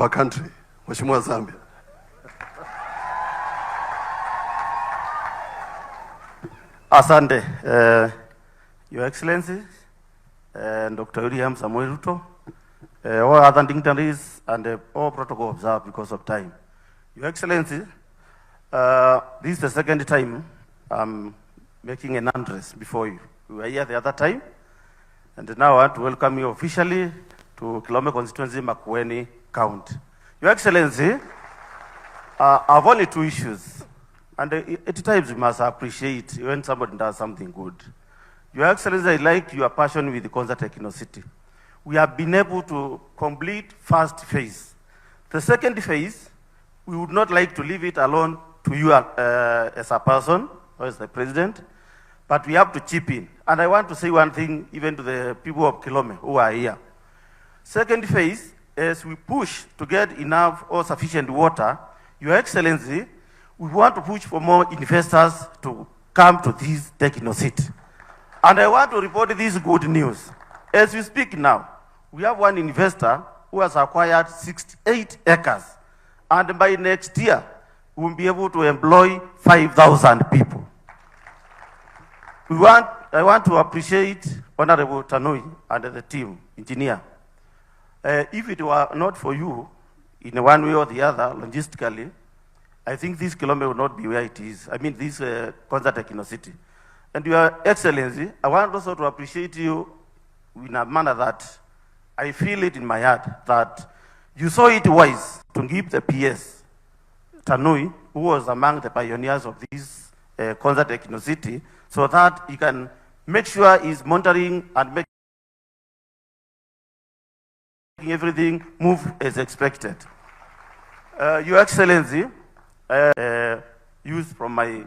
our country, Mheshimiwa Nzambia. Asante, Your Excellency, Dr. William Samuel Ruto, all other dignitaries and all protocol observed because of time. Your Excellency, this is the second time I'm making an address before you. We were here the other time, and now I want to welcome you officially to Kilome Constituency, Makueni County. Your Excellency, I have only two issues, and at times we must appreciate when somebody does something good. Your Excellency, I like your passion with the Konza Techno-City. We have been able to complete first phase. The second phase, we would not like to leave it alone to you as a person or as the president, but we have to chip in. And I want to say one thing even to the people of Kilome who are here. Second phase, as we push to get enough or sufficient water, Your Excellency, we want to push for more investors to come to this Techno-City. And I want to report this good news. As we speak now, we have one investor who has acquired 68 acres. And by next year, we will be able to employ 5,000 people. I want to appreciate Honorable Tanui and the team, engineer. If it were not for you, in one way or the other, logistically, I think this Kilome would not be where it is. I mean, this Konza Techno-City. And Your Excellency, I want also to appreciate you in a manner that I feel it in my heart that you saw it wise to give the PS, Tanui, who was among the pioneers of this Konza Techno-City, so that he can make sure he's monitoring and making everything move as expected. Your Excellency, used from my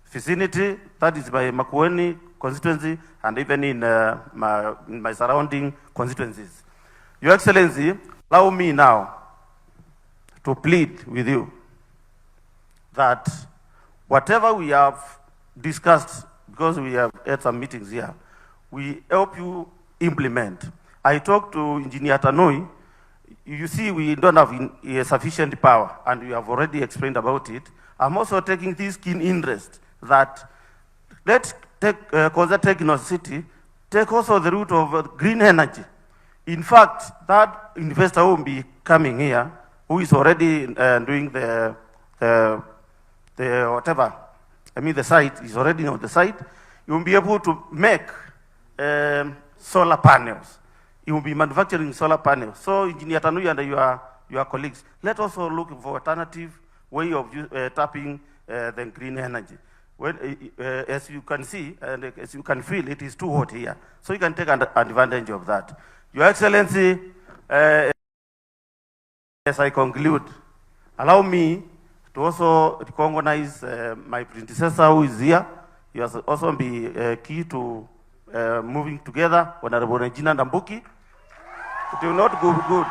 vicinity, that is my Makueni constituency, and even in my surrounding constituencies. Your Excellency, allow me now to plead with you that whatever we have discussed, because we have had some meetings here, we help you implement. I talked to Engineer Tanui. You see, we don't have sufficient power, and we have already explained about it. I'm also taking this keen interest that let's take Konza Techno-City, take also the route of green energy. In fact, that investor will be coming here, who is already doing the whatever, I mean the site, is already on the site. You will be able to make solar panels. You will be manufacturing solar panels. So, Engineer Tanui and your colleagues, let also look for alternative way of tapping the green energy. When, as you can see, and as you can feel, it is too hot here. So you can take advantage of that. Your Excellency, as I conclude, allow me to also recognize my predecessor who is here. He has also been key to moving together, Honorable Regina Ndambuki. It will not go good.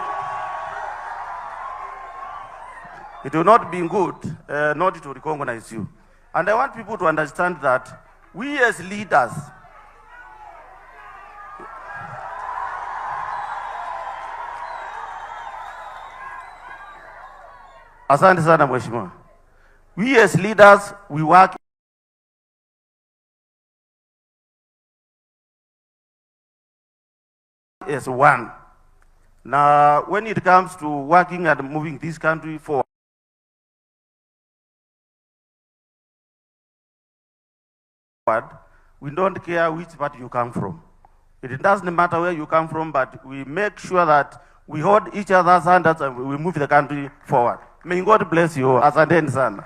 It will not be good not to recognize you. And I want people to understand that we as leaders, asante sana mheshimiwa. We as leaders, we work as one. Now, when it comes to working and moving this country forward, we don't care which part you come from. It doesn't matter where you come from, but we make sure that we hold each other's hands and we move the country forward. May God bless you. Asanteni sana.